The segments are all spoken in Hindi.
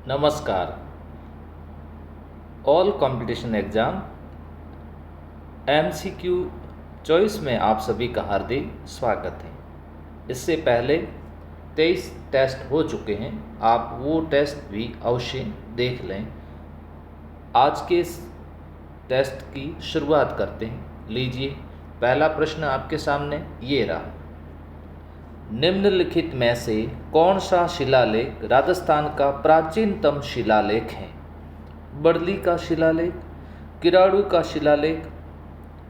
नमस्कार। All competition exam MCQ choice में आप सभी का हार्दिक स्वागत है। इससे पहले 23 टेस्ट हो चुके हैं, आप वो टेस्ट भी अवश्य देख लें। आज के इस टेस्ट की शुरुआत करते हैं। लीजिए, पहला प्रश्न आपके सामने ये रहा। निम्नलिखित में से कौन सा शिलालेख राजस्थान का प्राचीनतम शिलालेख है? बड़ली का शिलालेख, किराड़ू का शिलालेख,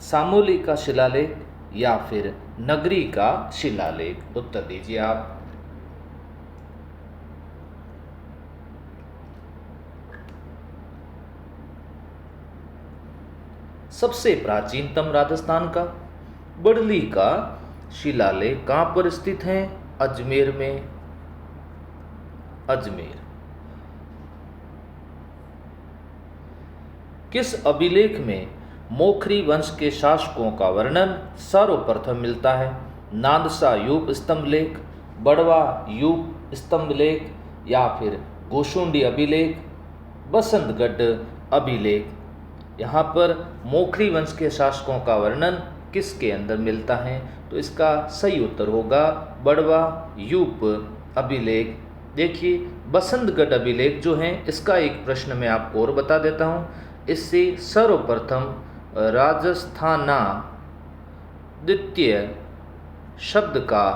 सामोली का शिलालेख या फिर नगरी का शिलालेख? उत्तर दीजिए आप। सबसे प्राचीनतम राजस्थान का बड़ली का शिलालेख कहाँ पर स्थित है? अजमेर में। अजमेर। किस अभिलेख में मोखरी वंश के शासकों का वर्णन सर्वप्रथम मिलता है? नादसा यूप स्तंभ लेख, बड़वा यूप स्तंभ लेख या फिर गोशुंडी अभिलेख, बसंतगढ़ अभिलेख? यहाँ पर मोखरी वंश के शासकों का वर्णन किसके अंदर मिलता है? तो इसका सही उत्तर होगा बड़वा यूप अभिलेख। देखिए, बसंतगढ़ अभिलेख जो है, इसका एक प्रश्न मैं आपको और बता देता हूँ। इससे सर्वप्रथम राजस्थाना द्वितीय शब्द का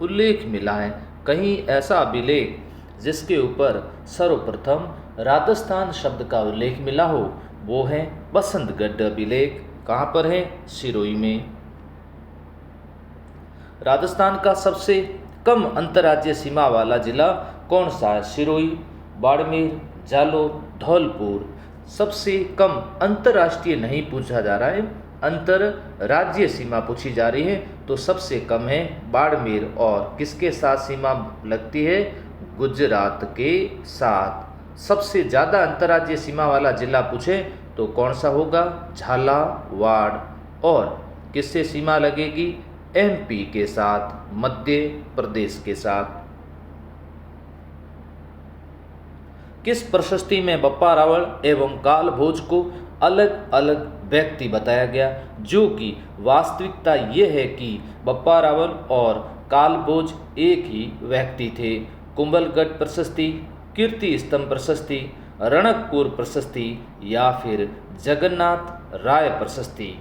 उल्लेख मिला है। कहीं ऐसा अभिलेख जिसके ऊपर सर्वप्रथम राजस्थान शब्द का उल्लेख मिला हो, वो है बसंतगढ़ अभिलेख। कहाँ पर है? सिरोही में। राजस्थान का सबसे कम अंतर्राज्यीय सीमा वाला जिला कौन सा है? सिरोही, बाड़मेर, जालौर, धौलपुर। सबसे कम अंतर्राष्ट्रीय नहीं पूछा जा रहा है, अंतर्राज्यीय सीमा पूछी जा रही है। तो सबसे कम है बाड़मेर। और किसके साथ सीमा लगती है? गुजरात के साथ। सबसे ज़्यादा अंतर्राज्यीय सीमा वाला जिला पूछे तो कौन सा होगा? झालावाड़। और किससे सीमा लगेगी? एमपी के साथ, मध्य प्रदेश के साथ। किस प्रशस्ति में बप्पा रावल एवं काल भोज को अलग अलग व्यक्ति बताया गया? जो कि वास्तविकता ये है कि बप्पा रावल और काल भोज एक ही व्यक्ति थे। कुंभलगढ़ प्रशस्ति, कीर्ति स्तंभ प्रशस्ति, रणकपुर प्रशस्ति या फिर जगन्नाथ राय प्रशस्ति?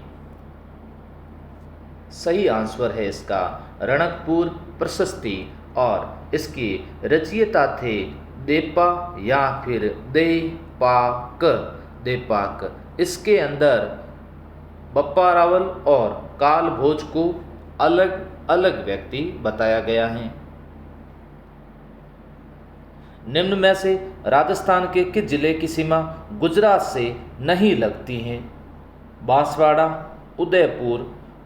सही आंसर है इसका रणकपुर प्रशस्ति। और इसके रचयिता थे देपा या फिर देपाक। देपाक। इसके अंदर बप्पा रावल और काल भोज को अलग अलग व्यक्ति बताया गया है। निम्न में से राजस्थान के किस जिले की सीमा गुजरात से नहीं लगती है? बांसवाड़ा, उदयपुर,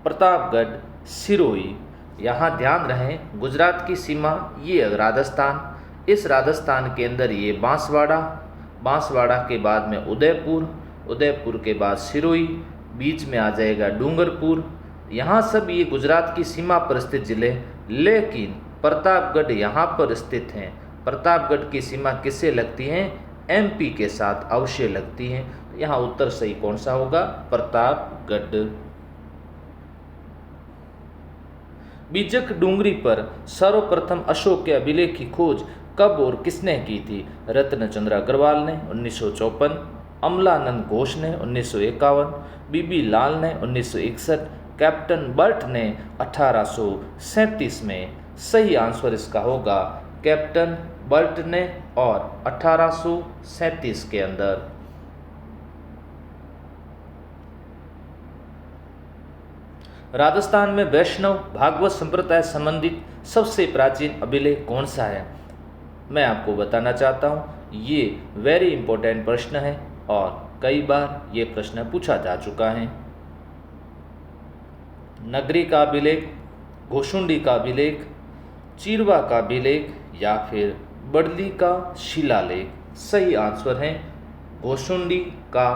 प्रतापगढ़, सिरोही। यहाँ ध्यान रहे, गुजरात की सीमा ये राजस्थान, इस राजस्थान के अंदर ये बांसवाड़ा, बांसवाड़ा के बाद में उदयपुर, उदयपुर के बाद सिरोही, बीच में आ जाएगा डूंगरपुर। यहाँ सब ये गुजरात की सीमा पर स्थित जिले, लेकिन प्रतापगढ़ यहाँ पर स्थित हैं। प्रतापगढ़ की सीमा किससे लगती है? एमपी के साथ अवश्य लगती है। यहाँ उत्तर सही कौन सा होगा? प्रतापगढ़। बीजक डूंगरी पर सर्वप्रथम अशोक के अभिलेख की खोज कब और किसने की थी? रत्नचंद्र अग्रवाल ने 1954, अमलानंद घोष ने 1951, बीबी लाल ने 1961, कैप्टन बर्ट ने 1837 में। सही आंसर इसका होगा कैप्टन बर्ट ने और 1837 के अंदर। राजस्थान में वैष्णव भागवत संप्रदाय संबंधित सबसे प्राचीन अभिलेख कौन सा है? मैं आपको बताना चाहता हूँ, ये वेरी इंपॉर्टेंट प्रश्न है और कई बार ये प्रश्न पूछा जा चुका है। नगरी का अभिलेख, गोशुंडी का अभिलेख, चिरवा का अभिलेख या फिर बड़ली का शिलालेख? सही आंसर है गोशुंडी का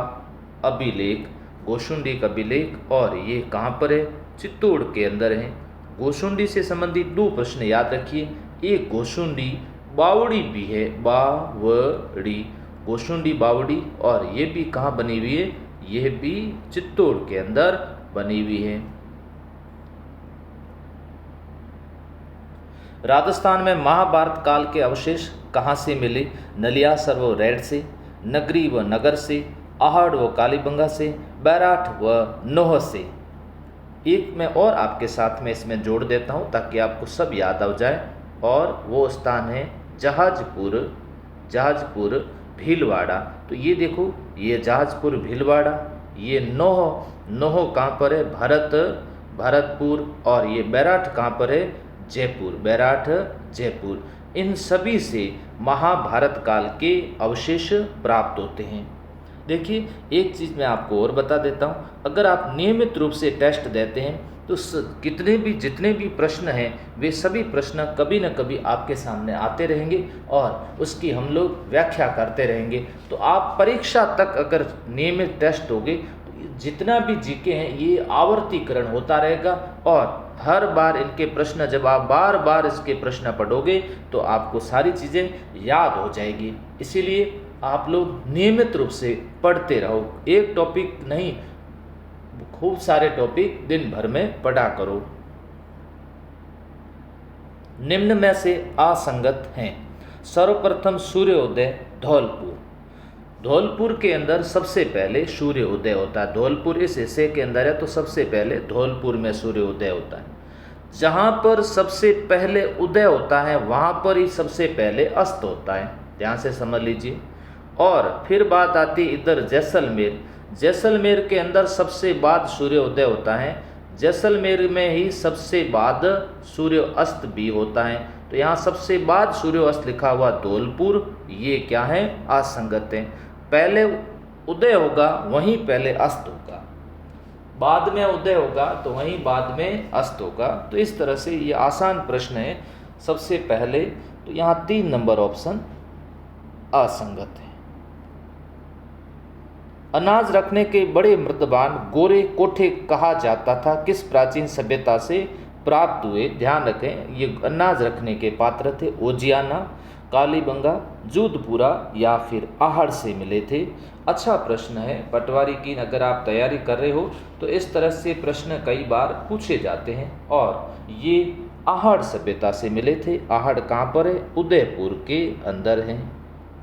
अभिलेख। गोशुंडी का अभिलेख। और ये कहाँ पर है? चित्तौड़ के अंदर है। गोशुंडी से संबंधित दो प्रश्न याद रखिए। एक गोशुंडी बावड़ी भी है, बावड़ी, गोशुंडी बावड़ी, और ये भी कहाँ बनी हुई है, यह भी चित्तौड़ के अंदर बनी हुई है। राजस्थान में महाभारत काल के अवशेष कहाँ से मिले, नलियासर व रेड से, नगरी व नगर से, आहड़ व कालीबंगा से, बैराठ व नोह से। एक मैं और आपके साथ में इसमें जोड़ देता हूँ ताकि आपको सब याद आ जाए, और वो स्थान है जहाजपुर, जहाजपुर भीलवाड़ा। तो ये देखो, ये जहाजपुर भीलवाड़ा, ये नोह, नोह कहाँ पर है, भरतपुर, और ये बैराठ कहाँ पर है, जयपुर, बैराठ जयपुर। इन सभी से महाभारत काल के अवशेष प्राप्त होते हैं। देखिए, एक चीज़ मैं आपको और बता देता हूँ, अगर आप नियमित रूप से टेस्ट देते हैं तो जितने भी प्रश्न हैं वे सभी प्रश्न कभी न कभी आपके सामने आते रहेंगे और उसकी हम लोग व्याख्या करते रहेंगे। तो आप परीक्षा तक अगर नियमित टेस्ट दोगे तो जितना भी जीके हैं ये आवर्तीकरण होता रहेगा, और हर बार इनके प्रश्न, जब आप बार बार इसके प्रश्न पढ़ोगे तो आपको सारी चीज़ें याद हो जाएगी। इसीलिए आप लोग नियमित रूप से पढ़ते रहो, एक टॉपिक नहीं, खूब सारे टॉपिक दिन भर में पढ़ा करो। निम्न में से असंगत हैं। सर्वप्रथम सूर्योदय धौलपुर, धौलपुर के अंदर सबसे पहले सूर्योदय होता है। धौलपुर इस हिस्से के अंदर है तो सबसे पहले धौलपुर में सूर्योदय होता है। जहाँ पर सबसे पहले उदय होता है वहाँ पर ही सबसे पहले अस्त होता है, ध्यान से समझ लीजिए। और फिर बात आती इधर जैसलमेर, जैसलमेर के अंदर सबसे बाद सूर्योदय होता है, जैसलमेर में ही सबसे बाद सूर्य अस्त भी होता है। तो यहाँ सबसे बाद सूर्य अस्त लिखा हुआ धौलपुर, ये क्या है, असंगत है। पहले उदय होगा वहीं पहले अस्त होगा, बाद में उदय होगा तो वहीं बाद में अस्त होगा। तो इस तरह से ये आसान प्रश्न है। सबसे पहले तो यहाँ 3 नंबर ऑप्शन असंगत है। अनाज रखने के बड़े मृदबान गोरे कोठे कहा जाता था, किस प्राचीन सभ्यता से प्राप्त हुए। ध्यान रखें, ये अनाज रखने के पात्र थे ओजियाना, कालीबंगा, जोधपुरा या फिर आहड़ से मिले थे। अच्छा प्रश्न है, पटवारी की अगर आप तैयारी कर रहे हो तो इस तरह से प्रश्न कई बार पूछे जाते हैं। और ये आहड़ सभ्यता से मिले थे। आहड़ कहाँ पर है, उदयपुर के अंदर है,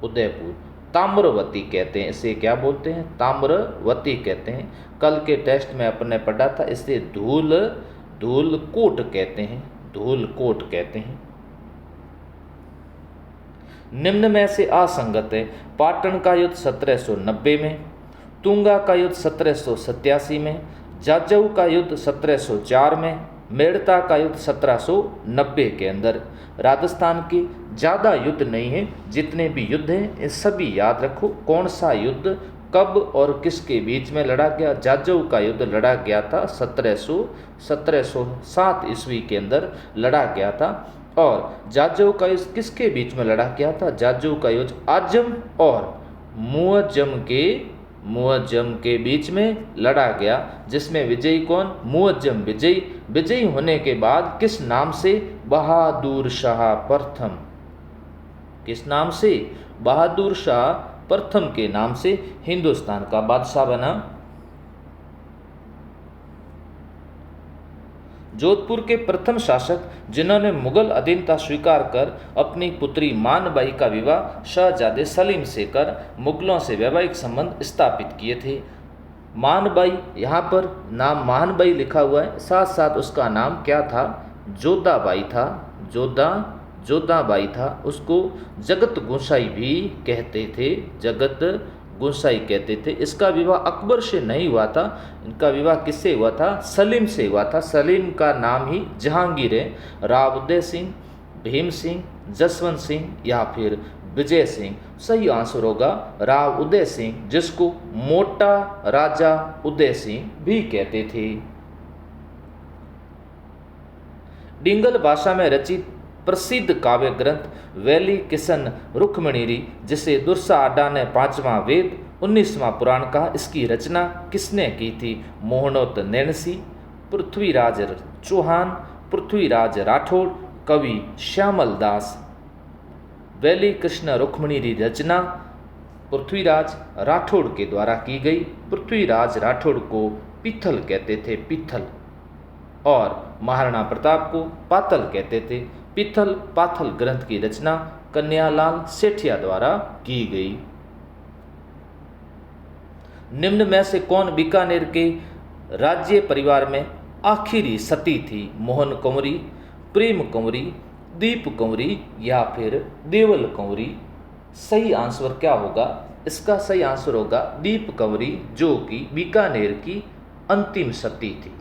उदयपुर। ताम्रवती कहते हैं इसे, क्या बोलते हैं, ताम्रवती कहते हैं। कल के टेस्ट में अपने पढ़ा था, इसे धूलकोट कहते हैं, धूलकोट कहते हैं। निम्न में से असंगत है। पाटन का युद्ध 1790 में, तुंगा का युद्ध 1787 में, जाजऊ का युद्ध 1704 में, मेड़ता का युद्ध 1790 के अंदर। राजस्थान के ज़्यादा युद्ध नहीं है, जितने भी युद्ध हैं ये सभी याद रखो। कौन सा युद्ध कब और किसके बीच में लड़ा गया। जाजऊ का युद्ध लड़ा गया था 1707 ईस्वी के अंदर लड़ा गया था। और जाजऊ का युद्ध किसके बीच में लड़ा गया था, जाजऊ का युद्ध आजम और मुअज्जम के बीच में लड़ा गया, जिसमें विजयी कौन, मुअज्जम विजयी। विजयी होने के बाद किस नाम से, बहादुर शाह प्रथम, किस नाम से, बहादुर शाह प्रथम के नाम से हिंदुस्तान का बादशाह बना। जोधपुर के प्रथम शासक जिन्होंने मुगल अधीनता स्वीकार कर अपनी पुत्री मानबाई का विवाह शहजादे सलीम से कर मुगलों से वैवाहिक संबंध स्थापित किए थे। मानबाई, यहाँ पर नाम मानबाई लिखा हुआ है, साथ साथ उसका नाम क्या था, जोधाबाई था, जोधाबाई था। उसको जगत गोसाई भी कहते थे, जगत गोसाई कहते थे। इसका विवाह अकबर से नहीं हुआ था, इनका विवाह किससे हुआ था, सलीम से हुआ था। सलीम का नाम ही जहांगीर है। राव उदय सिंह, भीम सिंह, जसवंत सिंह या फिर विजय सिंह। सही आंसर होगा राव उदय सिंह, जिसको मोटा राजा उदय सिंह भी कहते थे। डिंगल भाषा में रचित प्रसिद्ध काव्य ग्रंथ वैली किशन रुक्मणीरी, जिसे दुर्सा आडा ने 5वां वेद 19वां पुराण कहा, इसकी रचना किसने की थी। मोहनोत नैणसी, पृथ्वीराज चौहान, पृथ्वीराज राठौड़, कवि श्यामल दास। वैली कृष्ण रुक्मिणी की रचना पृथ्वीराज राठौड़ के द्वारा की गई। पृथ्वीराज राठौड़ को पीथल कहते थे, पीथल, और महाराणा प्रताप को पातल कहते थे। पीथल पाथल ग्रंथ की रचना कन्यालाल सेठिया द्वारा की गई। निम्न में से कौन बीकानेर के राज्य परिवार में आखिरी सती थी? मोहन कंवरी, प्रेम कंवरी, दीप कंवरी या फिर देवल कंवरी? सही आंसर क्या होगा? इसका सही आंसर होगा दीप कंवरी, जो कि बीकानेर की अंतिम सती थी,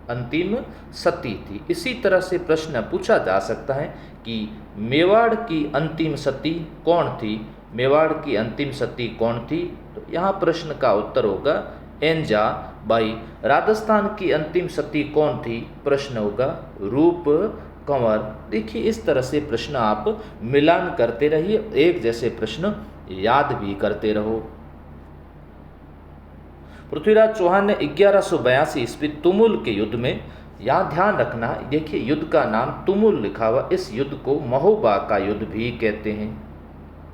अंतिम सती थी। इसी तरह से प्रश्न पूछा जा सकता है कि मेवाड़ की अंतिम सती कौन थी? मेवाड़ की अंतिम सती कौन थी? तो यहाँ प्रश्न का उत्तर होगा एंजा बाई। राजस्थान की अंतिम सती कौन थी? प्रश्न होगा रूप कंवर। देखिए, इस तरह से प्रश्न आप मिलान करते रहिए, एक जैसे प्रश्न याद भी करते रहो। पृथ्वीराज चौहान ने 1182 ईस्वी तुमुल के युद्ध में, यहाँ ध्यान रखना, देखिए युद्ध का नाम तुमुल लिखा हुआ, इस युद्ध को महोबा का युद्ध भी कहते हैं,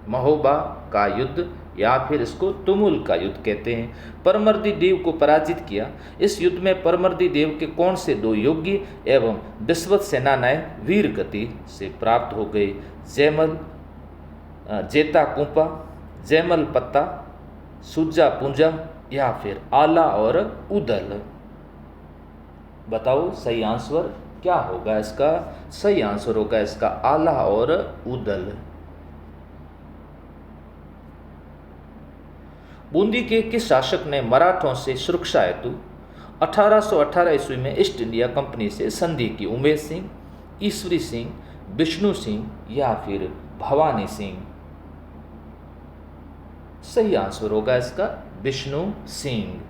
महोबा का युद्ध या फिर इसको तुमुल का युद्ध कहते हैं। परमर्दी देव को पराजित किया। इस युद्ध में परमर्दी देव के कौन से दो योग्य एवं विश्वत सेनानायक वीर गति से प्राप्त हो गए? जयमल जेता कुंपा, जयमल पत्ता, सुजा पूंजा या फिर आला और उदल? बताओ सही आंसर क्या होगा? इसका सही आंसर होगा इसका आला और उदल। बूंदी के किस शासक ने मराठों से सुरक्षा हेतु 1818 ईस्वी में ईस्ट इंडिया कंपनी से संधि की? उमेश सिंह, ईश्वरी सिंह, विष्णु सिंह या फिर भवानी सिंह? सही आंसर होगा इसका विष्णु सिंह।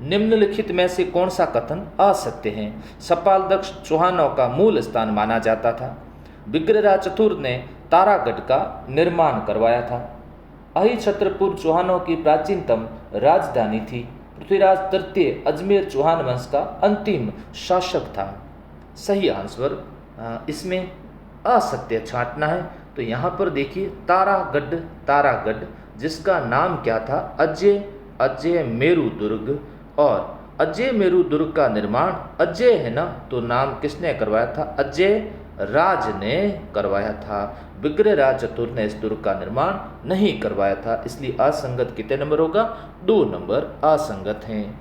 निम्नलिखित में से कौन सा कथन असत्य है? सपालदक्ष चौहानों का मूल स्थान माना जाता था। विग्रहराज चतुर्थ ने तारागढ़ का निर्माण करवाया था। अहिछत्रपुर चौहानों की प्राचीनतम राजधानी थी। पृथ्वीराज तृतीय अजमेर चौहान वंश का अंतिम शासक था। सही आंसर इसमें असत्य छांटना है। तो यहाँ पर देखिए तारागढ़, तारागढ़ जिसका नाम क्या था? अजय मेरु दुर्ग, और अजय मेरु दुर्ग का निर्माण अजय है ना, तो नाम किसने करवाया था? अजय राज ने करवाया था। विग्रहराज चतुर्थ ने इस दुर्ग का निर्माण नहीं करवाया था, इसलिए असंगत कितने नंबर होगा? 2 नंबर असंगत हैं।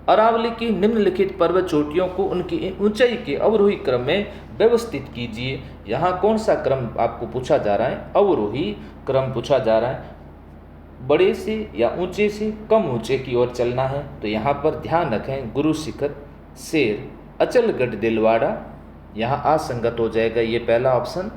अरावली की निम्नलिखित पर्वत चोटियों को उनकी ऊंचाई के अवरोही क्रम में व्यवस्थित कीजिए। यहाँ कौन सा क्रम आपको पूछा जा रहा है? अवरोही क्रम पूछा जा रहा है। बड़े से या ऊंचे से कम ऊंचे की ओर चलना है। तो यहाँ पर ध्यान रखें गुरु शिखर, शेर, अचलगढ़, दिलवाड़ा, यहाँ असंगत हो जाएगा ये पहला ऑप्शन।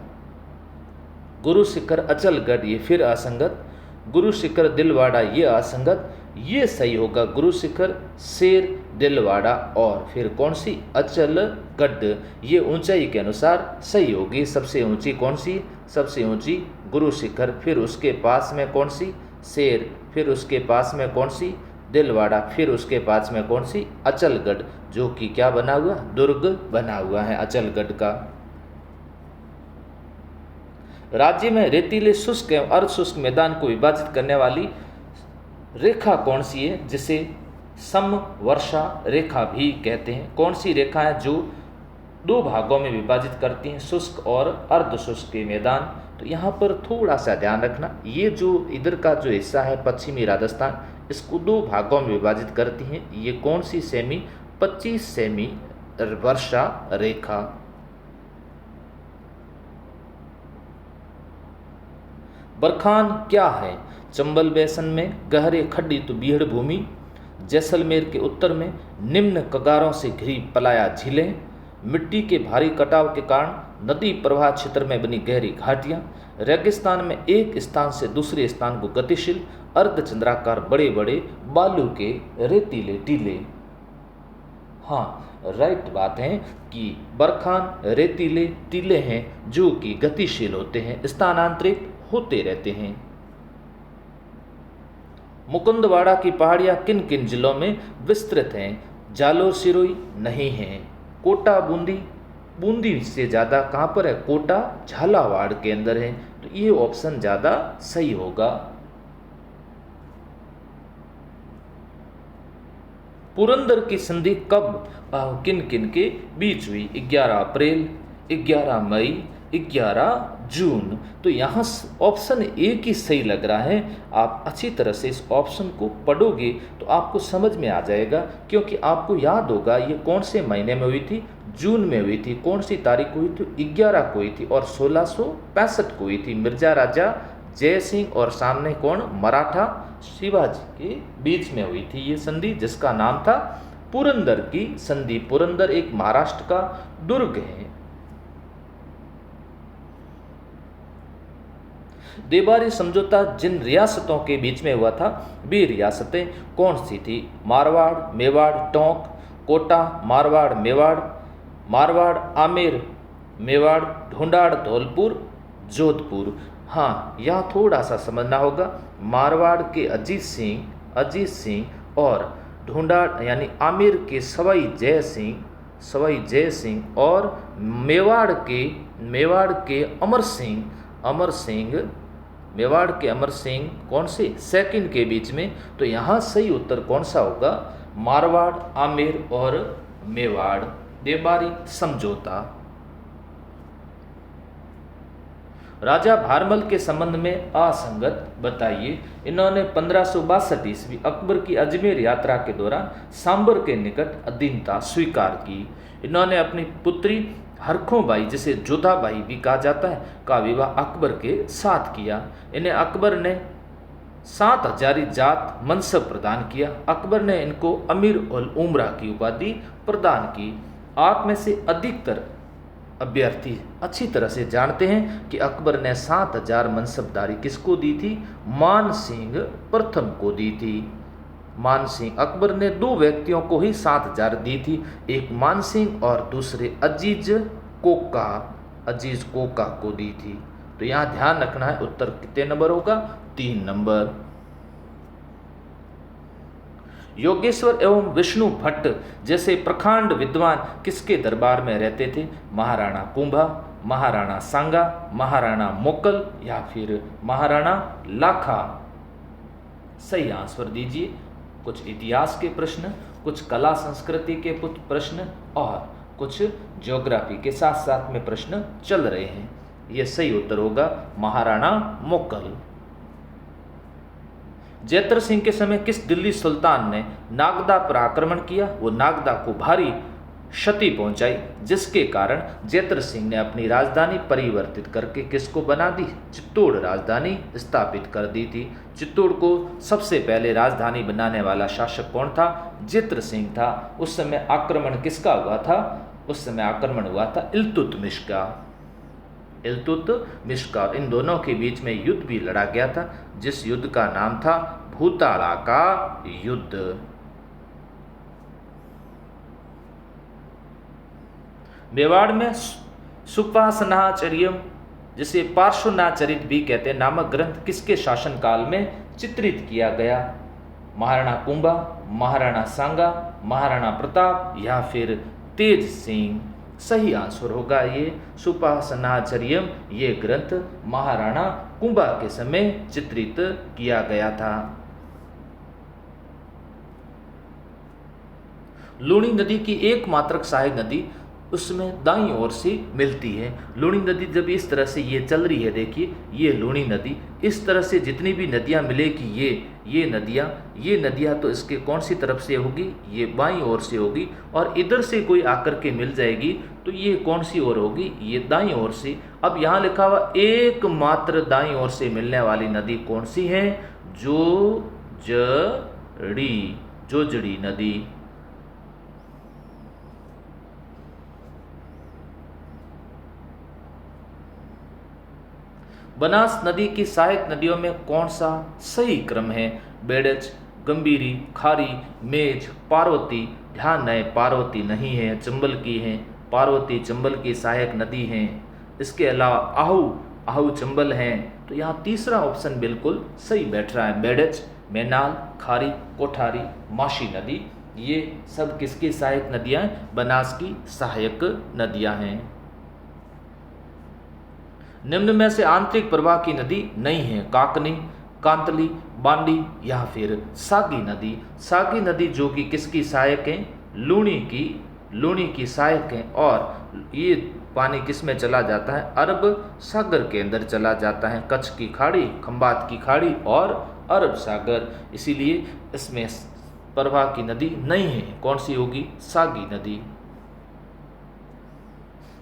गुरु शिखर अचलगढ़ ये फिर असंगत, गुरु शिखर दिलवाड़ा ये असंगत, ये सही होगा गुरु शिखर, शेर, दिलवाड़ा और फिर कौन सी? अचलगढ़। ये ऊंचाई के अनुसार सही होगी। सबसे ऊंची कौन सी? सबसे ऊंची गुरु शिखर, फिर उसके पास में कौन सी? शेर, फिर उसके पास में कौन सी? दिलवाड़ा, फिर उसके पास में कौन सी? अचलगढ़, जो कि क्या बना हुआ? दुर्ग बना हुआ है अचलगढ़ का। राज्य में रेतीले शुष्क एवं अर्ध शुष्क मैदान को विभाजित करने वाली रेखा कौन सी है, जिसे समवर्षा रेखा भी कहते हैं? कौन सी रेखा है जो 2 भागों में विभाजित करती हैं, शुष्क और अर्ध शुष्क के मैदान? तो यहाँ पर थोड़ा सा ध्यान रखना, ये जो इधर का जो हिस्सा है पश्चिमी राजस्थान, इसको 2 भागों में विभाजित करती हैं। ये कौन सी सेमी? 25 सेमी वर्षा रेखा। बरखान क्या है? चंबल बेसन में गहरे खड्डित बीहड़ भूमि, जैसलमेर के उत्तर में निम्न कगारों से घिरी पलाया झीलें, मिट्टी के भारी कटाव के कारण नदी प्रवाह क्षेत्र में बनी गहरी घाटियाँ, रेगिस्तान में एक स्थान से दूसरे स्थान को गतिशील अर्धचंद्राकार बड़े बड़े बालू के रेतीले टीले। हाँ, राइट बात है कि बरखान रेतीले टीले हैं जो कि गतिशील होते हैं, स्थानांतरित होते रहते हैं। मुकुंदवाड़ा की पहाड़ियाँ किन किन जिलों में विस्तृत हैं? जालोर सिरोही नहीं है, कोटा बूंदी बूंदी से ज़्यादा कहाँ पर है, कोटा झालावाड़ के अंदर है। तो ये ऑप्शन ज़्यादा सही होगा। पुरंदर की संधि कब किन किन के बीच हुई? 11 अप्रैल, 11 मई, 11 जून। तो यहाँ ऑप्शन ए की सही लग रहा है। आप अच्छी तरह से इस ऑप्शन को पढ़ोगे तो आपको समझ में आ जाएगा, क्योंकि आपको याद होगा ये कौन से महीने में हुई थी, जून में हुई थी। कौन सी तारीख को हुई थी, 11 को हुई थी और 1665 को हुई थी। मिर्जा राजा जय सिंह और सामने कौन, मराठा शिवाजी के बीच में हुई थी ये संधि, जिसका नाम था पुरंदर की संधि। पुरंदर एक महाराष्ट्र का दुर्ग है। देबारी समझौता जिन रियासतों के बीच में हुआ था, वे रियासतें कौन सी थी? मारवाड़, मेवाड़, टोंक, कोटा, मारवाड़, मेवाड़, मारवाड़, आमेर, मेवाड़, ढूंढाड़, धौलपुर, जोधपुर। हाँ, यहाँ थोड़ा सा समझना होगा। मारवाड़ के अजीत सिंह और ढूंढाड़ यानी आमेर के सवाई जय सिंह और मेवाड़ के मेवाड़ के अमर सिंह कौन से, सेकंड के बीच में। तो यहाँ सही उत्तर कौन सा होगा? मारवाड़, आमेर और मेवाड़। देबारी समझौता। राजा भारमल के संबंध में असंगत बताइए। इन्होंने 1562 ईस्वी अकबर की अजमेर यात्रा के दौरान सांबर के निकट अधीनता स्वीकार की। इन्होंने अपनी पुत्री हरखों बाई, जिसे जोधाबाई भी कहा जाता है, का विवाह अकबर के साथ किया। इन्हें अकबर ने 7,000 जात मनसब प्रदान किया। अकबर ने इनको अमीर उल उमरा की उपाधि प्रदान की। आप में से अधिकतर अभ्यर्थी अच्छी तरह से जानते हैं कि अकबर ने 7,000 मनसबदारी किसको दी थी? मान सिंह प्रथम को दी थी। मान सिंह, अकबर ने 2 व्यक्तियों को ही 7,000 दी थी, एक मान सिंह और दूसरे अजीज कोका को दी थी। तो यहाँ ध्यान रखना है, उत्तर कितने नंबर होगा? 3 नंबर। योगेश्वर एवं विष्णु भट्ट जैसे प्रखंड विद्वान किसके दरबार में रहते थे? महाराणा कुंभा, महाराणा सांगा, महाराणा मोकल या फिर महाराणा लाखा। सही आंसर दीजिए। कुछ इतिहास के प्रश्न, कुछ कला संस्कृति के प्रश्न और कुछ ज्योग्राफी के साथ साथ में प्रश्न चल रहे हैं। यह सही उत्तर होगा महाराणा मोकल। जैत्र सिंह के समय किस दिल्ली सुल्तान ने नागदा पर आक्रमण किया? वो नागदा को भारी क्षति पहुंचाई, जिसके कारण जैत्र सिंह ने अपनी राजधानी परिवर्तित करके किसको बना दी? चित्तौड़ राजधानी स्थापित कर दी थी। चित्तौड़ को सबसे पहले राजधानी बनाने वाला शासक कौन था? जैत्र सिंह था। उस समय आक्रमण किसका हुआ था? उस समय आक्रमण हुआ था इल्तुतमिश का। इन दोनों के बीच में युद्ध भी लड़ा गया था, जिस युद्ध का नाम था भूताड़ा का युद्ध। मेवाड़ में सुपासनाचर्यम, जिसे पार्श्वनाचरित भी कहते हैं, नामक ग्रंथ किसके शासनकाल में चित्रित किया गया? महाराणा कुंभा, महाराणा सांगा, महाराणा प्रताप या फिर तेज सिंह। सही आंसर होगा ये सुपासनाचर्यम। ये ग्रंथ महाराणा कुंभा के समय चित्रित किया गया था। लूणी नदी की एकमात्र सहायक नदी उसमें दाईं ओर से मिलती है। लूणी नदी जब इस तरह से ये चल रही है, देखिए ये लूणी नदी, इस तरह से जितनी भी नदियाँ मिलेगी ये नदियाँ तो इसके कौन सी तरफ से होगी? ये बाईं ओर से होगी। और इधर से कोई आकर के मिल जाएगी तो ये कौन सी ओर होगी? ये दाईं ओर से। अब यहाँ लिखा हुआ एकमात्र दाईं ओर से मिलने वाली नदी कौन सी है? जोजड़ी नदी। बनास नदी की सहायक नदियों में कौन सा सही क्रम है? बेड़च, गंभीरी, खारी, मेज, पार्वती। ध्यान रहे पार्वती नहीं है, चंबल की है। पार्वती चंबल की सहायक नदी है। इसके अलावा आहू चंबल हैं। तो यहाँ तीसरा ऑप्शन बिल्कुल सही बैठ रहा है। बेड़च, मैनाल, खारी, कोठारी, माशी नदी, ये सब किसकी सहायक नदियां हैं? बनास की सहायक नदियां हैं। निम्न में से आंतरिक प्रवाह की नदी नहीं है। काकनी, कांतली, बांडी या फिर सागी नदी। सागी नदी जो कि किसकी सहायक है? लूणी की सहायक है। और ये पानी किस में चला जाता है? अरब सागर के अंदर चला जाता है। कच्छ की खाड़ी, खंबात की खाड़ी और अरब सागर, इसीलिए इसमें प्रवाह की नदी नहीं है। कौन सी होगी? सागी नदी।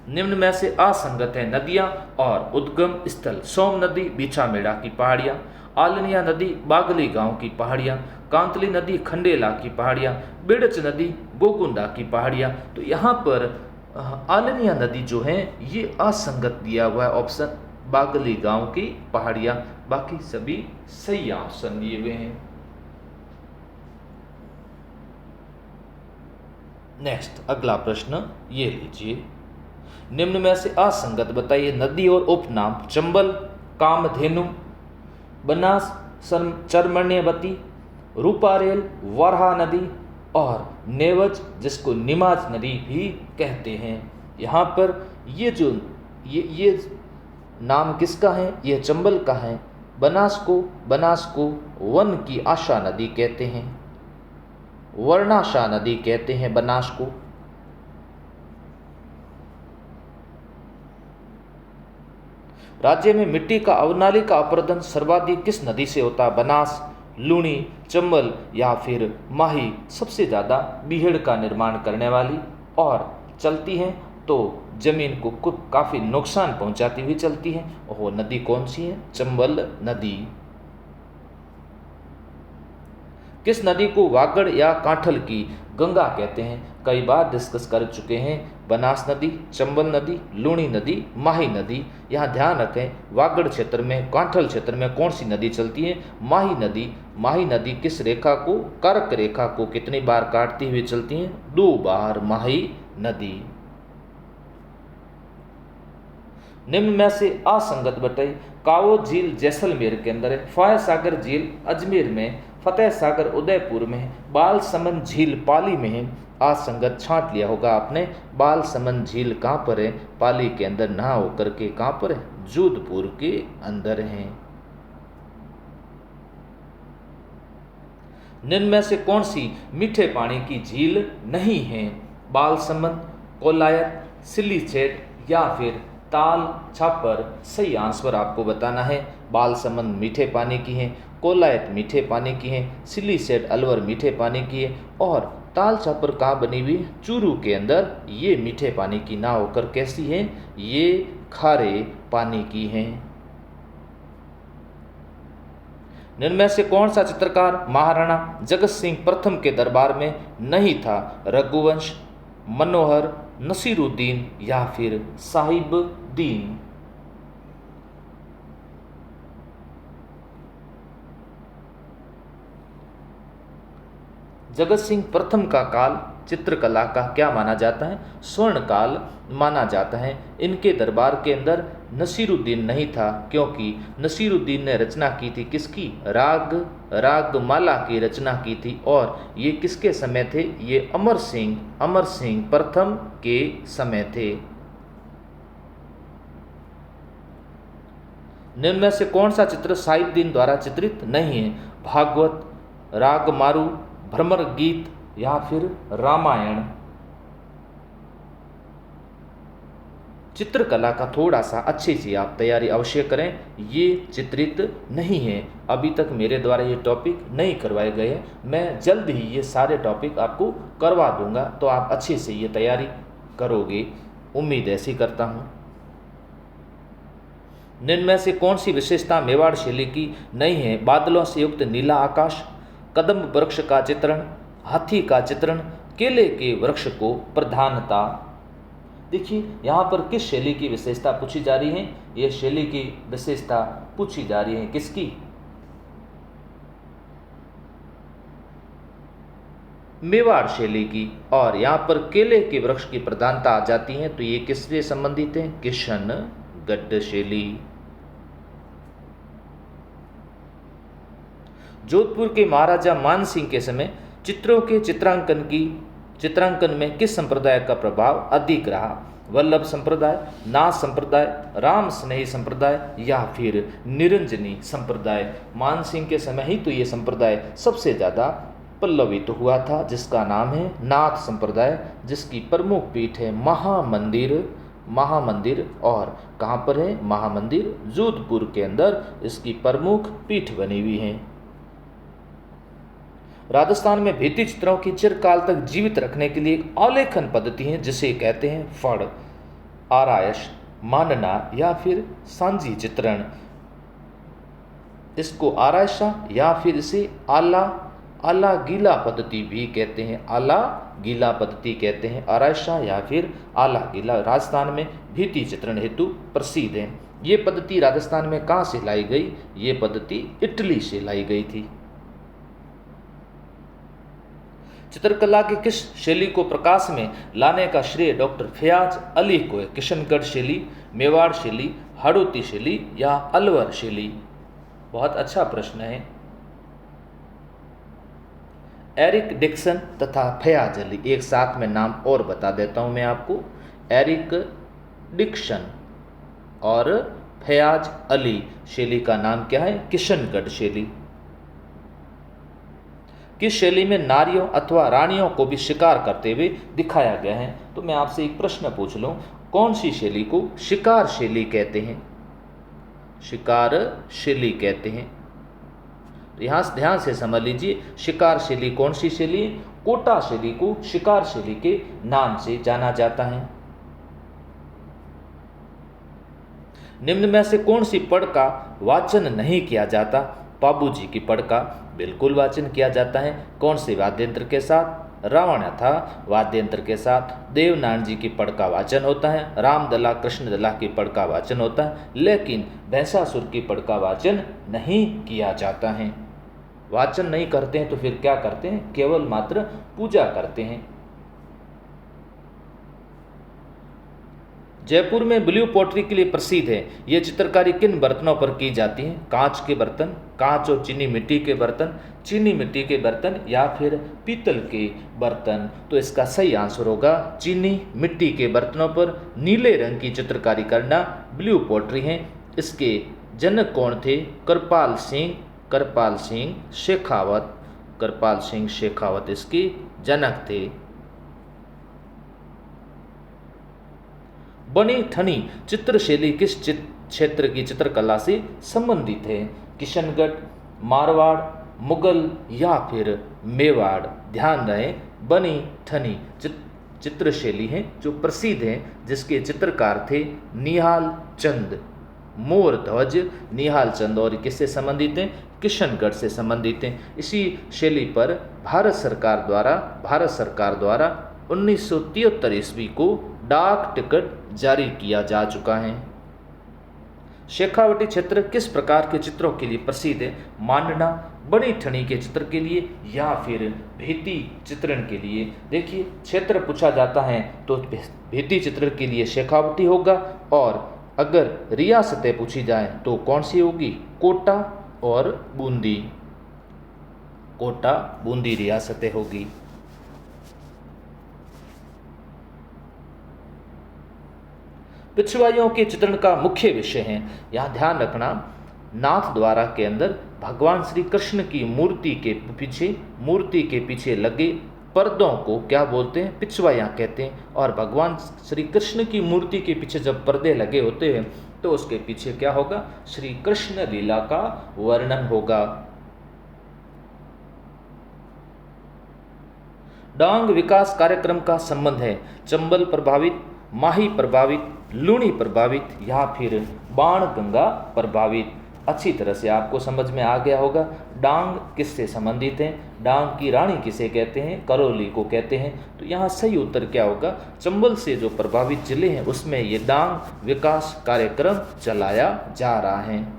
निम्न में से असंगत है नदियां और उद्गम स्थल। सोम नदी बीछामेड़ा की पहाड़ियां, आलनिया नदी बागली गांव की पहाड़ियां, कांतली नदी खंडेला की पहाड़ियां, बिड़च नदी गोकुंडा की पहाड़ियां। तो यहाँ पर आलनिया नदी जो है ये असंगत दिया हुआ है ऑप्शन, बागली गांव की पहाड़ियां। बाकी सभी सही ऑप्शन दिए हुए हैं। नेक्स्ट अगला प्रश्न ये लीजिए, निम्न में से असंगत बताइए। नदी और उपनाम चंबल, कामधेनु, बनास, चरमण्यवती, रूपारेल, वारहा नदी और नेवज जिसको निमाज नदी भी कहते हैं। यहाँ पर ये नाम किसका है? ये चंबल का है। बनास को वन की आशा नदी कहते हैं, वर्णाशा नदी कहते हैं बनास को। राज्य में मिट्टी का अवनाली का अपरदन सर्वाधिक किस नदी से होता है? बनास, लूणी, चंबल या फिर माही। सबसे ज़्यादा बीहड़ का निर्माण करने वाली और चलती हैं तो जमीन को काफ़ी नुकसान पहुंचाती हुई चलती है, वो नदी कौन सी है? चंबल नदी। किस नदी को वागड़ या कांठल की गंगा कहते हैं? कई बार डिस्कस कर चुके हैं। बनास नदी, चंबल नदी, लूणी नदी, माही नदी। यहाँ ध्यान रखें, वागड़ क्षेत्र में, कांठल क्षेत्र में कौन सी नदी चलती है? माही नदी। माही नदी किस रेखा को? कर्क रेखा को कितनी बार काटती हुई चलती है? 2 बार माही नदी। निम्न में से असंगत बताइए। कावो झील जैसलमेर के अंदर है, फाय सागर झील अजमेर में, फतेह सागर उदयपुर में है, बाल समंद झील पाली में है। असंगत छांट लिया होगा आपने। बाल समंद झील कहाँ पर है? पाली के अंदर ना होकर के कहाँ पर है? जोधपुर के अंदर है। निम्न में से कौन सी मीठे पानी की झील नहीं है? बाल समंद, कोलायत, सिल्लीसेट या फिर ताल छापर। सही आंसर आपको बताना है। बाल समंद मीठे पानी की है, कोलायत मीठे पानी की है, सिल्लीसेट अलवर मीठे पानी की है और ताल छापर कहाँ बनी हुई? चूरू के अंदर। ये मीठे पानी की ना होकर कैसी है? ये खारे पानी की है। निम्न में से कौन सा चित्रकार महाराणा जगत सिंह प्रथम के दरबार में नहीं था? रघुवंश, मनोहर, नसीरुद्दीन या फिर साहिबुद्दीन। जगत सिंह प्रथम का काल चित्रकला का क्या माना जाता है? स्वर्ण काल माना जाता है। इनके दरबार के अंदर नसीरुद्दीन नहीं था, क्योंकि नसीरुद्दीन ने रचना की थी किसकी? रागमाला की रचना की थी। और ये किसके समय थे? ये अमर सिंह प्रथम के समय थे। निम्न में से कौन सा चित्र साहिबुद्दीन द्वारा चित्रित नहीं है? भागवत, रागमारू, भ्रमर गीत या फिर रामायण। चित्रकला का थोड़ा सा अच्छे से आप तैयारी अवश्य करें। ये चित्रित नहीं है, अभी तक मेरे द्वारा ये टॉपिक नहीं करवाए गए हैं। मैं जल्द ही ये सारे टॉपिक आपको करवा दूंगा, तो आप अच्छे से ये तैयारी करोगे, उम्मीद ऐसी करता हूँ। निम्न में से कौन सी विशेषता मेवाड़ शैली की नहीं है? बादलों से युक्त नीला आकाश, कदम्ब वृक्ष का चित्रण, हाथी का चित्रण, केले के वृक्ष को प्रधानता। देखिए यहाँ पर किस शैली की विशेषता पूछी जा रही है? यह शैली की विशेषता पूछी जा रही है किसकी? मेवाड़ शैली की। और यहाँ पर केले के वृक्ष की प्रधानता आ जाती है, तो ये किससे संबंधित है? किशनगढ़ शैली। जोधपुर के महाराजा मान सिंह के समय चित्रों के चित्रांकन में किस संप्रदाय का प्रभाव अधिक रहा? वल्लभ संप्रदाय, नाथ संप्रदाय, राम स्नेही संप्रदाय या फिर निरंजनी संप्रदाय? मानसिंह के समय ही तो ये संप्रदाय सबसे ज़्यादा पल्लवित हुआ था, जिसका नाम है नाथ संप्रदाय, जिसकी प्रमुख पीठ है महामंदिर। और कहाँ पर है महामंदिर? जोधपुर के अंदर इसकी प्रमुख पीठ बनी हुई है। राजस्थान में भित्ति चित्रों की चिरकाल तक जीवित रखने के लिए एक आलेखन पद्धति है, जिसे कहते हैं फड़, आरायश, मानना या फिर सांझी चित्रण। इसको आरायशा या फिर इसे आला गीला पद्धति भी कहते हैं, आला गीला पद्धति कहते हैं, आरायशा या फिर आला गीला। राजस्थान में भित्ति चित्रण हेतु प्रसिद्ध है। ये पद्धति राजस्थान में कहाँ से लाई गई? ये पद्धति इटली से लाई गई थी। चित्रकला की किस शैली को प्रकाश में लाने का श्रेय डॉक्टर फयाज अली को है? किशनगढ़ शैली, मेवाड़ शैली, हाड़ौती शैली या अलवर शैली? बहुत अच्छा प्रश्न है। एरिक डिक्सन तथा फयाज अली, एक साथ में नाम और बता देता हूं मैं आपको। एरिक डिक्सन और फयाज अली शैली का नाम क्या है? किशनगढ़ शैली। किस शैली में नारियों अथवा रानियों को भी शिकार करते हुए दिखाया गया है? तो मैं आपसे एक प्रश्न पूछ लूं, कौन सी शैली को शिकार शैली कहते हैं? शिकार शैली कहते हैं। तो यहां ध्यान से समझ लीजिए, शिकार शैली कौन सी शैली है? कोटा शैली को शिकार शैली के नाम से जाना जाता है। निम्न में से कौन सी पढ़ का वाचन नहीं किया जाता? पाबूजी की पढ़ का बिल्कुल वाचन किया जाता है। कौन से वाद्यंत्र के साथ? रावण था वाद्यंत्र के साथ। देवनारायण जी की पढ़ का वाचन होता है। रामदला, कृष्णदला की पढ़ का वाचन होता है, लेकिन भैंसासुर की पढ़ का वाचन नहीं किया जाता है। वाचन नहीं करते हैं तो फिर क्या करते हैं? केवल मात्र पूजा करते हैं। जयपुर में ब्लू पॉटरी के लिए प्रसिद्ध है। ये चित्रकारी किन बर्तनों पर की जाती है? कांच के बर्तन, कांच और चीनी मिट्टी के बर्तन, चीनी मिट्टी के बर्तन या फिर पीतल के बर्तन? तो इसका सही आंसर होगा चीनी मिट्टी के बर्तनों पर नीले रंग की चित्रकारी करना ब्लू पॉटरी है। इसके जनक कौन थे? कृपाल सिंह शेखावत इसके जनक थे। बनी ठनी चित्र शैली किस क्षेत्र की चित्रकला से संबंधित है? किशनगढ़, मारवाड़, मुगल या फिर मेवाड़? ध्यान रहे, बनी ठनी चित्र शैली है जो प्रसिद्ध है, जिसके चित्रकार थे निहाल चंद। मोर ध्वज निहाल चंद और किससे संबंधित हैं? किशनगढ़ से संबंधित हैं। इसी शैली पर भारत सरकार द्वारा 1973 ईस्वी को डाक टिकट जारी किया जा चुका है। शेखावटी क्षेत्र किस प्रकार के चित्रों के लिए प्रसिद्ध है? मांडना, बनी ठनी के चित्र के लिए या फिर भित्ति चित्रण के लिए? देखिए, क्षेत्र पूछा जाता है तो भित्ति चित्रण के लिए शेखावटी होगा, और अगर रियासतें पूछी जाए तो कौन सी होगी? कोटा और बूंदी रियासतें होगी। पिछवाइयों के चित्रण का मुख्य विषय है, यहाँ ध्यान रखना, नाथ द्वारा के अंदर भगवान श्री कृष्ण की मूर्ति के पीछे लगे पर्दों को क्या बोलते हैं? पिछवाइयाँ कहते हैं। और भगवान श्री कृष्ण की मूर्ति के पीछे जब पर्दे लगे होते हैं तो उसके पीछे क्या होगा? श्री कृष्ण लीला का वर्णन होगा। डांग विकास कार्यक्रम का संबंध है चंबल प्रभावित, माही प्रभावित, लूणी प्रभावित या फिर बाणगंगा प्रभावित? अच्छी तरह से आपको समझ में आ गया होगा डांग किससे संबंधित है, डांग की रानी किसे कहते हैं? करौली को कहते हैं। तो यहाँ सही उत्तर क्या होगा? चंबल से जो प्रभावित जिले हैं उसमें ये डांग विकास कार्यक्रम चलाया जा रहा है।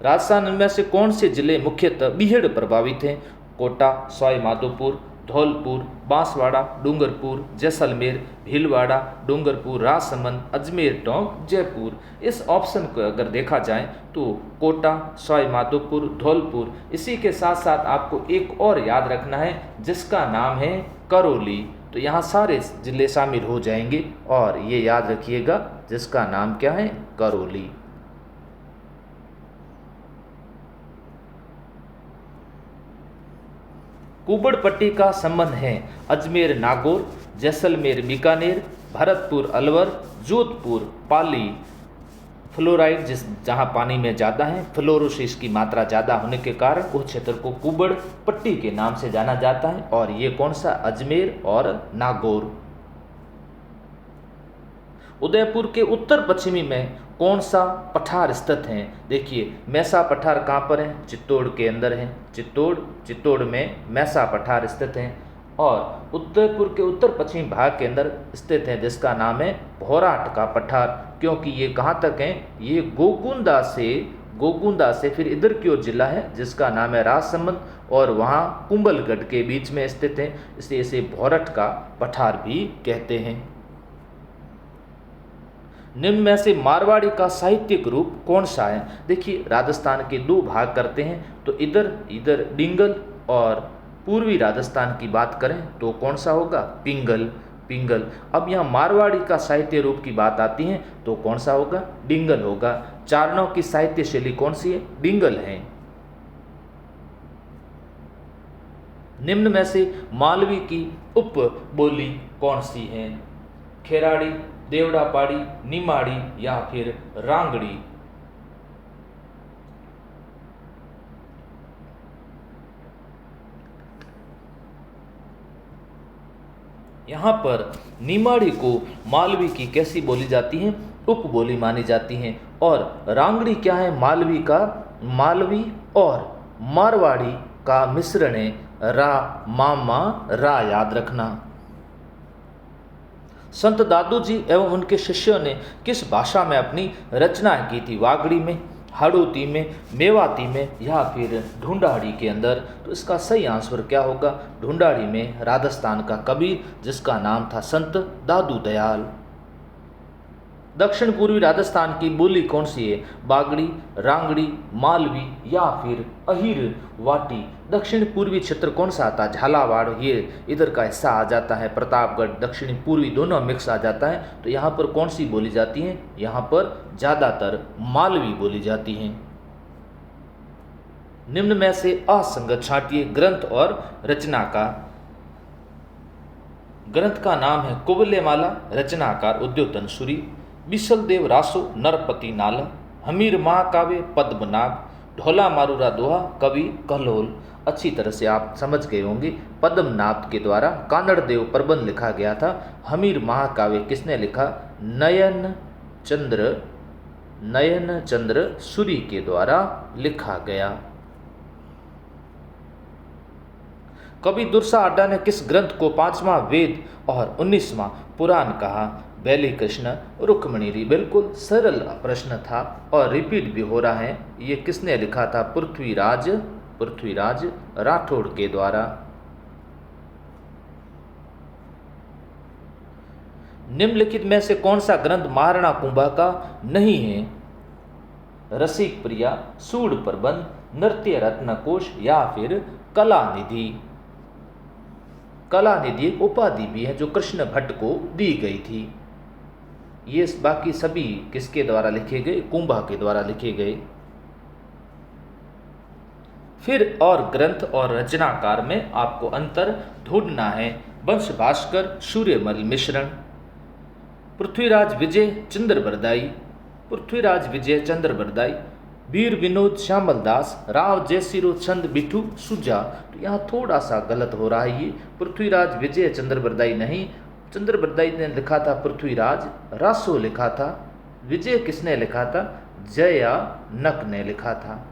राजस्थान में से कौन से जिले मुख्यतः बीहड़ प्रभावित हैं? कोटा, सवाई माधोपुर, धौलपुर, बांसवाड़ा, डूंगरपुर, जैसलमेर, भीलवाड़ा, डूंगरपुर, राजसमंद, अजमेर, टोंक, जयपुर। इस ऑप्शन को अगर देखा जाए तो कोटा, सवाई माधोपुर, धौलपुर, इसी के साथ साथ आपको एक और याद रखना है जिसका नाम है करौली। तो यहाँ सारे जिले शामिल हो जाएंगे और ये याद रखिएगा जिसका नाम क्या है, करौली। कुबड़पट्टी का संबंध है अजमेर नागौर, जैसलमेर बीकानेर, भरतपुर अलवर, जोधपुर पाली। फ्लोराइड जहाँ पानी में ज़्यादा है, फ्लोरोसिस की मात्रा ज़्यादा होने के कारण उस क्षेत्र को कुबड़ पट्टी के नाम से जाना जाता है। और ये कौन सा, अजमेर और नागौर। उदयपुर के उत्तर पश्चिमी में कौन सा पठार स्थित है? देखिए मैसा पठार कहाँ पर है, चित्तौड़ के अंदर है। चित्तौड़ में मैसा पठार स्थित है और उदयपुर के उत्तर पश्चिमी भाग के अंदर स्थित है जिसका नाम है भौराट का पठार। क्योंकि ये कहाँ तक है, ये गोगुंदा से फिर इधर की ओर जिला है जिसका नाम है राजसमंद और वहाँ कुंभलगढ़ के बीच में स्थित है, इसलिए इसे भौरट का पठार भी कहते हैं। निम्न में से मारवाड़ी का साहित्यिक रूप कौन सा है? देखिए राजस्थान के दो भाग करते हैं, तो इधर डिंगल और पूर्वी राजस्थान की बात करें तो कौन सा होगा, पिंगल। अब यहाँ मारवाड़ी का साहित्य रूप की बात आती है तो कौन सा होगा, डिंगल होगा। चारणों की साहित्य शैली कौन सी है, डिंगल है। निम्न में से मालवी की उप बोली कौन सी है? खेराड़ी, देवड़ा पाड़ी, निमाड़ी या फिर रांगड़ी। यहाँ पर निमाड़ी को मालवी की कैसी बोली जाती है, उपबोली मानी जाती है। और रांगड़ी क्या है, मालवी और मारवाड़ी का मिश्रण है। रा, मामा, रा याद रखना। संत दादू जी एवं उनके शिष्यों ने किस भाषा में अपनी रचना की थी? वागड़ी में, हाड़ौती में, मेवाती में या फिर ढूंढाड़ी के अंदर? तो इसका सही आंसर क्या होगा, ढूंढाड़ी में। राजस्थान का कबीर जिसका नाम था संत दादू दयाल। दक्षिण पूर्वी राजस्थान की बोली कौन सी है? बागड़ी, रांगड़ी, मालवी या फिर अहिर वाटी। दक्षिण पूर्वी क्षेत्र कौन सा आता है? झालावाड़, ये इधर का हिस्सा आ जाता है। प्रतापगढ़, दक्षिणी पूर्वी दोनों मिक्स आ जाता है। तो यहाँ पर कौन सी बोली जाती है? यहाँ पर ज़्यादातर मालवी बोली जाती हैं। निम्न में से असंगत छांटिए ग्रंथ और रचनाकार। ग्रंथ का नाम है कुबलेमाला, रचनाकार उद्योतन सूरी, बिसल देव रासो, नरपति नाला, हमीर महाकाव्य पद्मनाभ, ढोला मारूरा दोहा, कवि कलोल। अच्छी तरह से आप समझ गए होंगे। पद्मनाभ के द्वारा कानड़ देव प्रबंध लिखा गया था। हमीर महाकाव्य किसने लिखा? नयन चंद्र सूरी के द्वारा लिखा गया। कवि दुर्सा अड्डा ने किस ग्रंथ को 5वां वेद और 19वां पुराण कहा? बैली कृष्ण रुक्मणी। बिल्कुल सरल प्रश्न था और रिपीट भी हो रहा है। ये किसने लिखा था? पृथ्वीराज राठौड़ के द्वारा। निम्नलिखित में से कौन सा ग्रंथ महाराणा कुंभा का नहीं है? रसिक प्रिया, सूड प्रबंध, नृत्य रत्न कोश या फिर कलानिधि। कलानिधि एक उपाधि भी है जो कृष्ण भट्ट को दी गई थी। ये बाकी सभी किसके द्वारा लिखे गए? कुंभा के द्वारा लिखे गए। फिर और ग्रंथ और रचनाकार में आपको अंतर ढूंढना है। वंश भास्कर, सूर्यमल मिश्रण, पृथ्वीराज विजय चंद्र बरदाई, वीर विनोद श्यामल दास, राव जयसिरो चंद बिठू सुजा। तो यहाँ थोड़ा सा गलत हो रहा है। ये पृथ्वीराज विजय चंद्र बरदाई नहीं, चंद्र बरदाई ने लिखा था पृथ्वीराज, रासो लिखा था। विजय किसने लिखा था? जया नक ने लिखा था।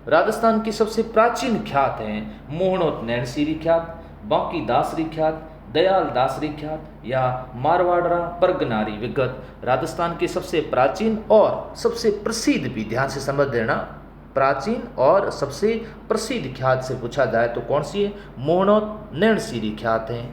राजस्थान की सबसे प्राचीन ख्यात हैं मोहनोत नैनसीरी ख्यात, बांकी दासरी ख्यात, दयाल दासरी ख्यात या मारवाड़ा परगनारी विगत। राजस्थान की सबसे प्राचीन और सबसे प्रसिद्ध भी, ध्यान से समझ लेना, प्राचीन और सबसे प्रसिद्ध ख्यात से पूछा जाए तो कौन सी है? मोहनोत नैणसीरी ख्यात है।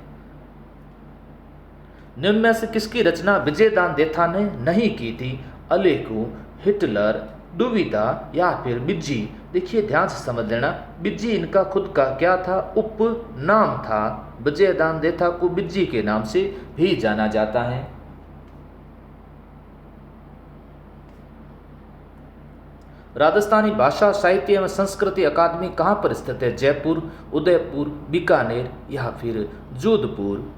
निम्न में से किसकी रचना विजयदान देथा ने नहीं की थी? अलेकू, हिटलर, दुविधा या फिर बिज्जी। देखिए ध्यान से समझ लेना, बिज्जी इनका खुद का क्या था? उपनाम था। विजयदान देथा को बिज्जी के नाम से भी जाना जाता है। राजस्थानी भाषा साहित्य एवं संस्कृति अकादमी कहाँ पर स्थित है? जयपुर, उदयपुर, बीकानेर या फिर जोधपुर।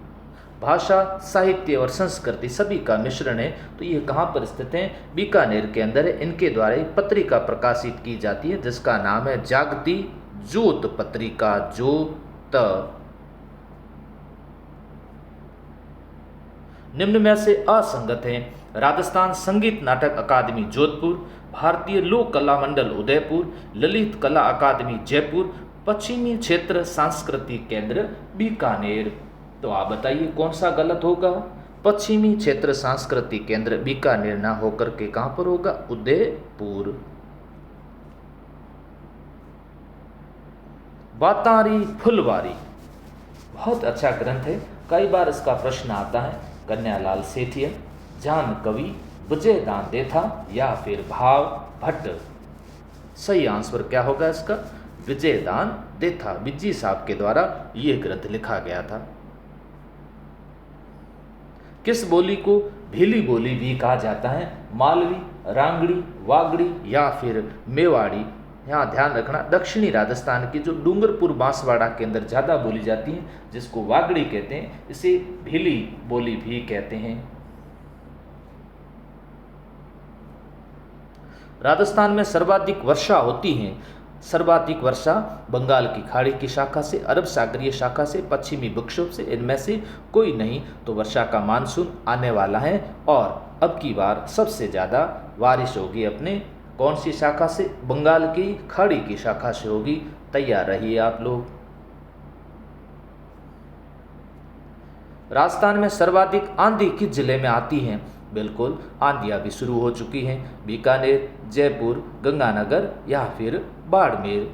भाषा साहित्य और संस्कृति सभी का मिश्रण है, तो ये कहाँ पर स्थित है? बीकानेर के अंदर है। इनके द्वारा एक पत्रिका प्रकाशित की जाती है जिसका नाम है जागती जोत पत्रिका। जोत। निम्न में से असंगत है। राजस्थान संगीत नाटक अकादमी जोधपुर, भारतीय लोक कला मंडल उदयपुर, ललित कला अकादमी जयपुर, पश्चिमी क्षेत्र सांस्कृतिक केंद्र बीकानेर। तो आप बताइए कौन सा गलत होगा? पश्चिमी क्षेत्र सांस्कृतिक केंद्र बीकानेर ना होकर के कहां पर होगा? उदयपुर। बातारी फुलवारी बहुत अच्छा ग्रंथ है, कई बार इसका प्रश्न आता है। कन्यालाल सेठिया, जान कवि, विजयदान देथा या फिर भाव भट्ट। सही आंसर क्या होगा इसका? विजयदान देथा। बिज्जी साहब के द्वारा यह ग्रंथ लिखा गया था। किस बोली को भीली बोली भी कहा जाता है? मालवी, रांगड़ी, वागड़ी या फिर मेवाड़ी। यहाँ ध्यान रखना, दक्षिणी राजस्थान की जो डूंगरपुर बांसवाड़ा के अंदर ज़्यादा बोली जाती है जिसको वागड़ी कहते हैं, इसे भीली बोली भी कहते हैं। राजस्थान में सर्वाधिक वर्षा होती है। सर्वाधिक वर्षा बंगाल की खाड़ी की शाखा से, अरब सागरीय शाखा से, पश्चिमी विक्षोभ से, इनमें से कोई नहीं तो वर्षा का मानसून आने वाला है। और अब की बार सबसे ज़्यादा बारिश होगी अपने कौन सी शाखा से? बंगाल की खाड़ी की शाखा से होगी। तैयार रहिए आप लोग। राजस्थान में सर्वाधिक आंधी किस जिले में आती है? बिल्कुल, आंधियाँ भी शुरू हो चुकी हैं। बीकानेर, जयपुर, गंगानगर या फिर बाड़मेर।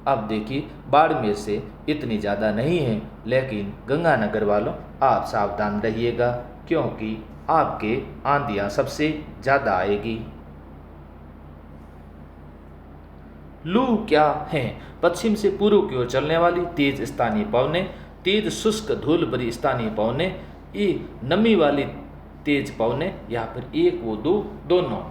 अब देखिए बाड़मेर से इतनी ज़्यादा नहीं है, लेकिन गंगानगर वालों आप सावधान रहिएगा क्योंकि आपके आंधियाँ सबसे ज़्यादा आएगी। लू क्या है? पश्चिम से पूर्व की ओर चलने वाली तेज स्थानीय पवनें, तेज शुष्क धूल भरी स्थानीय पवनें, ये नमी वाली तेज पवनें या फिर एक वो दो दोनों।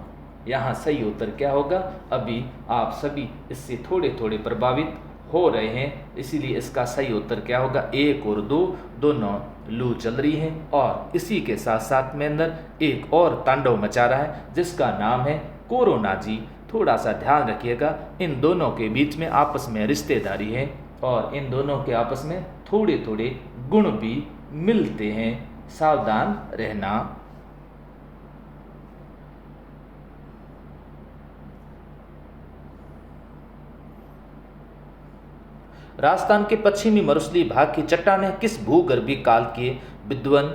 यहाँ सही उत्तर क्या होगा? अभी आप सभी इससे थोड़े थोड़े प्रभावित हो रहे हैं, इसीलिए इसका सही उत्तर क्या होगा? एक और दो दोनों लू चल रही है। और इसी के साथ साथ में अंदर एक और तांडव मचा रहा है जिसका नाम है कोरोना जी। थोड़ा सा ध्यान रखिएगा, इन दोनों के बीच में आपस में रिश्तेदारी है और इन दोनों के आपस में थोड़े थोड़े गुण भी मिलते हैं। सावधान रहना। राजस्थान के पश्चिमी मरुस्थलीय भाग की चट्टानें किस भूगर्भीय काल के विद्वन,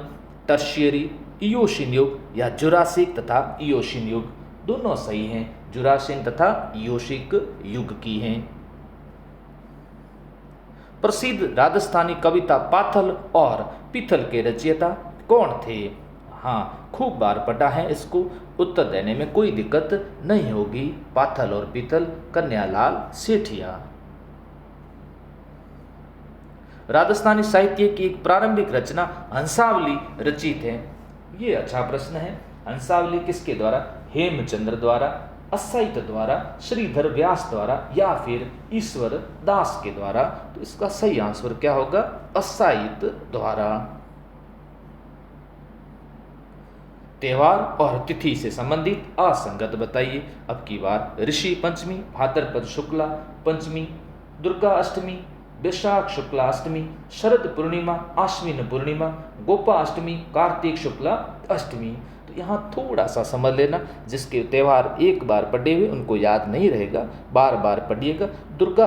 टर्शियरी, इयोशीन युग या जुरासिक तथा इयोशीन युग? दोनों सही हैं, जुरासिक तथा इयोशिक युग की हैं। प्रसिद्ध राजस्थानी कविता पाथल और पीथल के रचयिता कौन थे? हाँ, खूब बार पढ़ा है इसको, उत्तर देने में कोई दिक्कत नहीं होगी। पाथल और पीथल कन्यालाल सेठिया। राजस्थानी साहित्य की एक प्रारंभिक रचना हंसावली रचित है। ये अच्छा प्रश्न है। हंसावली किसके द्वारा? हेमचंद्र द्वारा, असाहित द्वारा, श्रीधर व्यास द्वारा या फिर ईश्वर दास के द्वारा? तो इसका सही आंसर क्या होगा? असाहित द्वारा। त्योहार और तिथि से संबंधित असंगत बताइए। अब की बार ऋषि पंचमी, भाद्रपद शुक्ला पंचमी, दुर्गा अष्टमी, वैशाख शुक्ला अष्टमी, शरद पूर्णिमा, आश्विन पूर्णिमा, गोपा अष्टमी, कार्तिक शुक्ला अष्टमी। तो यहाँ थोड़ा सा समझ लेना, जिसके त्यौहार एक बार पढ़े हुए उनको याद नहीं रहेगा, बार बार पढ़िएगा। दुर्गा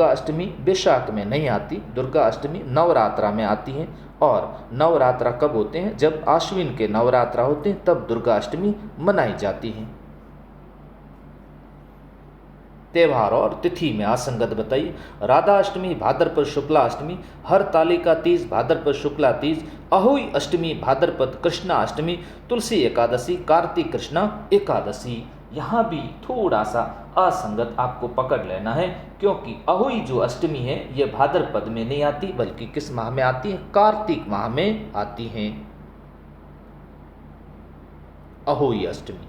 अष्टमी वैशाख में नहीं आती, दुर्गा अष्टमी नवरात्रा में आती है। और नवरात्रा कब होते हैं? जब आश्विन के नवरात्रा होते हैं तब दुर्गा अष्टमी मनाई जाती है। त्यौहार और तिथि में असंगत बताइए। राधा अष्टमी भाद्रपद शुक्ला अष्टमी, हरतालिका तीज भाद्रपद शुक्ला तीज, अहोई अष्टमी भाद्रपद कृष्णा अष्टमी, तुलसी एकादशी कार्तिक कृष्णा एकादशी। यहाँ भी थोड़ा सा असंगत आपको पकड़ लेना है, क्योंकि अहोई जो अष्टमी है ये भाद्रपद में नहीं आती, बल्कि किस माह में आती है? कार्तिक माह में आती हैं अहोई अष्टमी।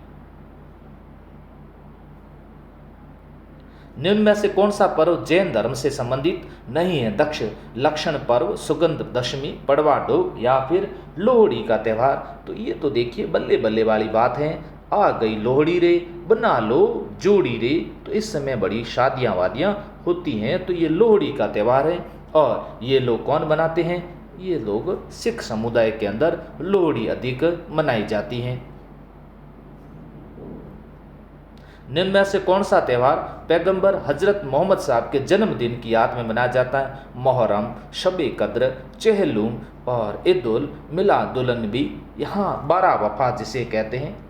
निम्न में से कौन सा पर्व जैन धर्म से संबंधित नहीं है? दक्ष लक्षण पर्व, सुगंध दशमी, पड़वा डोग या फिर लोहड़ी का त्यौहार। तो ये तो देखिए बल्ले बल्ले वाली बात है। आ गई लोहड़ी रे, बना लो जोड़ी रे। तो इस समय बड़ी शादियां वादियां होती हैं, तो ये लोहड़ी का त्यौहार है। और ये लोग कौन बनाते हैं? ये लोग सिख समुदाय के अंदर लोहड़ी अधिक मनाई जाती हैं। निम्न में से कौन सा त्यौहार पैगंबर हजरत मोहम्मद साहब के जन्मदिन की याद में मनाया जाता है? मुहर्रम, शबे कद्र, चेहलूम और ईद उल मिलादुन नबी। यहाँ 12 वफा जिसे कहते हैं,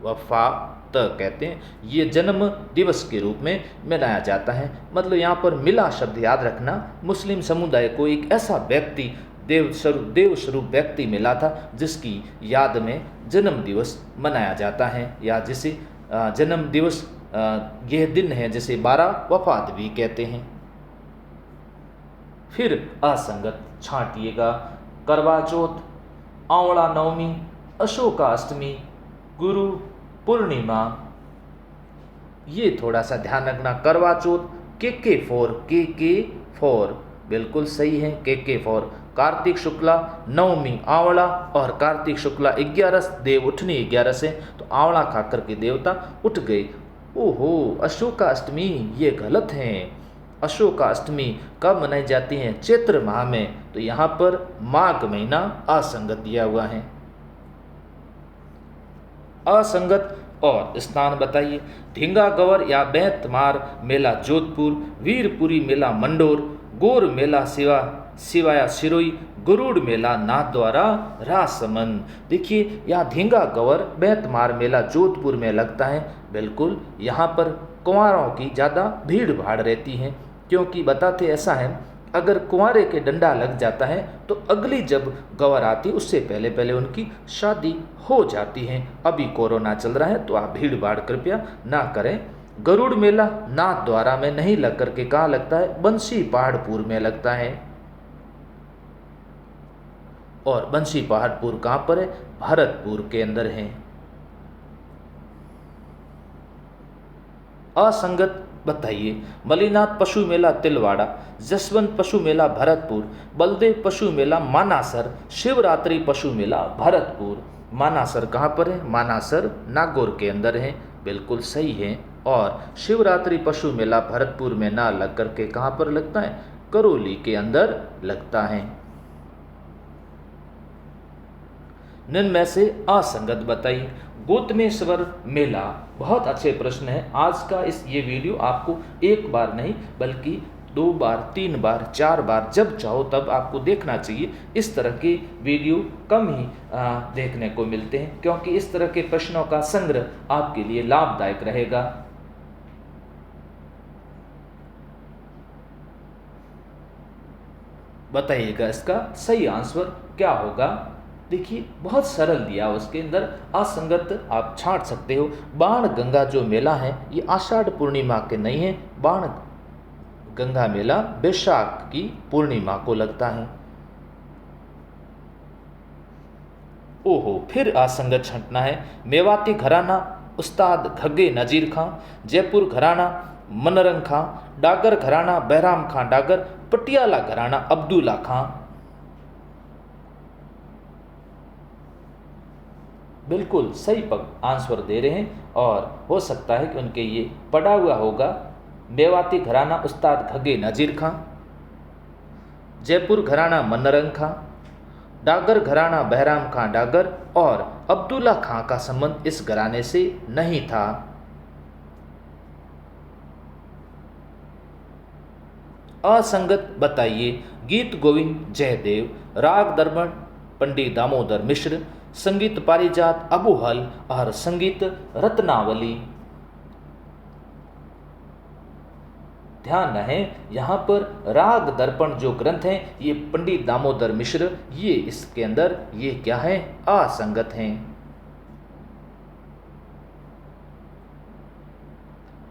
वफा कहते हैं, ये जन्म दिवस के रूप में मनाया जाता है। मतलब यहाँ पर मिला शब्द याद रखना, मुस्लिम समुदाय को एक ऐसा व्यक्ति देव स्वरूप व्यक्ति मिला था जिसकी याद में जन्म दिवस मनाया जाता है, या जिसे जन्म दिवस यह दिन है जिसे 12 वफात भी कहते हैं। फिर असंगत छांटिएगा। करवा चौथ, आंवला नवमी, अशोका अष्टमी, गुरु पूर्णिमा। ये थोड़ा सा ध्यान रखना। करवा चौथ के4 बिल्कुल सही है, के4। कार्तिक शुक्ला नवमी आंवला, और कार्तिक शुक्ला 11 देव उठनी 11 से, तो आंवला खाकर के देवता उठ गए। ओहो, अशोका अष्टमी ये गलत है। अशोका अष्टमी कब मनाई जाती है? चैत्र माह में। तो यहाँ पर माघ महीना असंगत दिया हुआ है। असंगत और स्थान बताइए। ढींगा गवर या बेंतमार मेला जोधपुर, वीरपुरी मेला मंडोर, गोर मेला सिवाया सिरोई, गरुड़ मेला नाथद्वारा राजसमंद। देखिए यहाँ ढींगा गवर बेंतमार मेला जोधपुर में लगता है। बिल्कुल यहाँ पर कुंवारों की ज़्यादा भीड़ भाड़ रहती है, क्योंकि बताते ऐसा है, अगर कुंवारे के डंडा लग जाता है तो अगली जब गवर आती उससे पहले पहले उनकी शादी हो जाती है। अभी कोरोना चल रहा है तो आप भीड़ भाड़ कृपया ना करें। गरुड़ मेला नाथद्वारा में नहीं लग करके कहाँ लगता है? बंसी पहाड़पुर में लगता है। और बंसी पहाड़पुर कहाँ पर है? भरतपुर के अंदर है। असंगत बताइए। मलिनाथ पशु मेला तिलवाड़ा, जसवंत पशु मेला भरतपुर, बलदेव पशु मेला मानासर, शिवरात्रि पशु मेला भरतपुर। मानासर कहाँ पर है? मानासर नागौर के अंदर है। बिल्कुल सही है। और शिवरात्रि पशु मेला भरतपुर में ना लग करके कहाँ पर लगता है? करौली के अंदर लगता है। निम्न में से असंगत बताइए। गौतमेश्वर मेला, बहुत अच्छे प्रश्न है। आज का ये वीडियो आपको एक बार नहीं बल्कि 2 बार, 3 बार, 4 बार जब चाहो तब आपको देखना चाहिए। इस तरह के वीडियो कम ही देखने को मिलते हैं, क्योंकि इस तरह के प्रश्नों का संग्रह आपके लिए लाभदायक रहेगा। बताइएगा इसका सही आंसर क्या होगा। देखिए बहुत सरल दिया उसके अंदर, असंगत आप छांट सकते हो। बाण गंगा जो मेला है ये आषाढ़ पूर्णिमा के नहीं है। बाण गंगा मेला बैसाख की पूर्णिमा को लगता है। ओहो, फिर असंगत छंटना है। मेवाती घराना उस्ताद खग्गे नजीर खां, जयपुर घराना मनरंग खां, डागर घराना बहराम खां डागर, पटियाला घराना अब्दुल्ला खां। बिल्कुल सही आंसर दे रहे हैं, और हो सकता है कि उनके ये पढ़ा हुआ होगा। मेवाती घराना उस्ताद खग्गे नजीर खां, जयपुर घराना मनरंग खां, डागर घराना बहराम खां डागर, और अब्दुल्ला खां का संबंध इस घराने से नहीं था। असंगत बताइए। गीत गोविंद जयदेव, राग दर्पण पंडित दामोदर मिश्र, संगीत पारिजात अबू हल और संगीत रत्नावली। ध्यान रहे यहाँ पर राग दर्पण जो ग्रंथ हैं ये पंडित दामोदर मिश्र, ये इसके अंदर ये क्या है, असंगत हैं।